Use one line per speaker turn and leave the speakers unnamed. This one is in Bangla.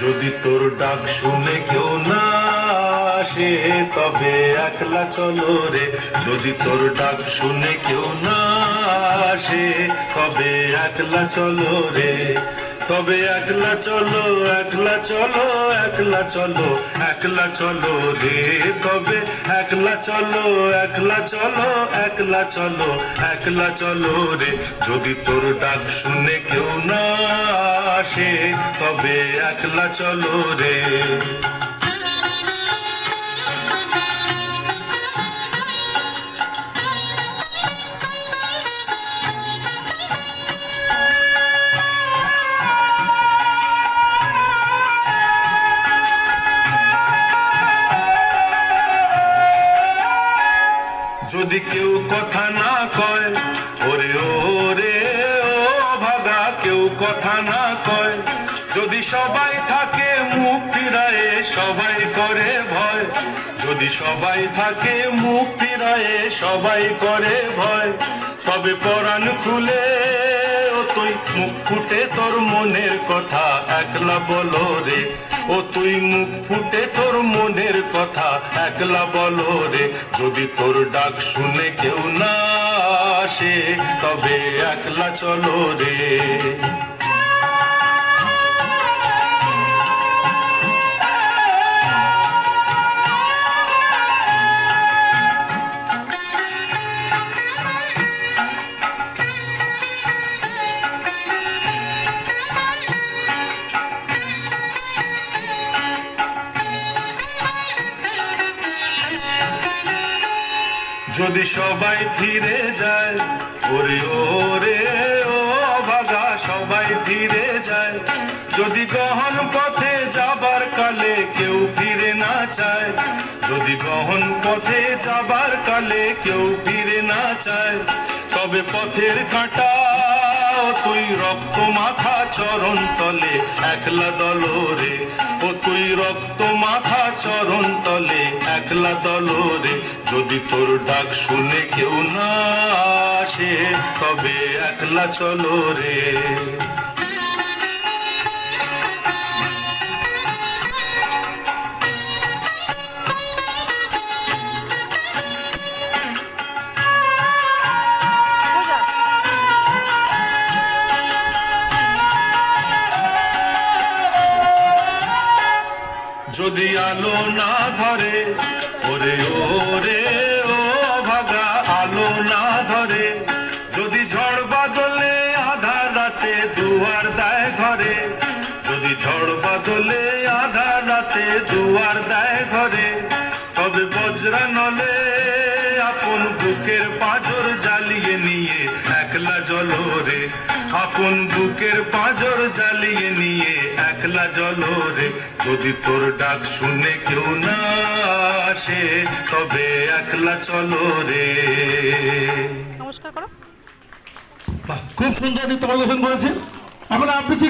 যদি তোর ডাক শুনে কেউ না আসে তবে একলা চলো রে। যদি তোর ডাক শুনে কেউ না আসে তবে একলা চলো রে। তবে একলা চলো, একলা চলো, একলা চলো, একলা চলো রে। তবে একলা চলো, একলা চলো, একলা চলো, একলা চলো রে। যদি তোর ডাক শুনে কেউ না আসে তবে একলা চলো রে। যদি কেউ কথা না কয় ওরে ওরে ও ভাগা, কেউ কথা না কয়। যদি সবাই থাকে মুখ ফিরায়ে সবাই করে ভয়। যদি সবাই থাকে মুখ ফিরায়ে সবাই করে ভয়। তবে পরাণ খুলে ও তুই মুখ ফুটে তোর মনের কথা একলা বলো রে। ও তুই মুখ ফুটে তোর মনের কথা একলা বলো রে। যদি তোর ডাক শুনে কেউ না আসে তবে একলা চলো রে। যদি সবাই ফিরে যায় ওরে ওরে ও ভাগা, সবাই ফিরে যায়। যদি গহন পথে যাবার কালে কেউ ফিরে না চায়। যদি গহন পথে যাবার কালে কেউ ফিরে না চায় তবে পথের কাঁটা তুই রক্ত মাখা চরণ তলে একলা দলো রে। ও তুই রক্ত মাখা চরণ তলে একলা দলো রে। যদি তোর ডাক শুনে কেউ না আসে তবে একলা চলো রে। যদি আলো না ধরে ওরে ওরে ও ভাগা, আলো না ধরে। যদি ঝড় বাদলে আধার রাতে দুয়ার দেয় ঘরে। যদি ঝড় বাদলে আধার রাতে দুয়ার দেয় ঘরে। তবে বজ্রা নলে আপন বুকের পাঁজর জ্বালিয়ে নিয়ে একলা জ্বলো রে। আপন বুকের পাঁজর জ্বালিয়ে নিয়ে একলা জ্বলো রে। যদি তোর ডাক শুনে কেউ না আসে তবে একলা চলো রে।
নমস্কার করো।
খুব সুন্দর নৃত্য পরিবেশন করেছে। আমরা আবৃত্তি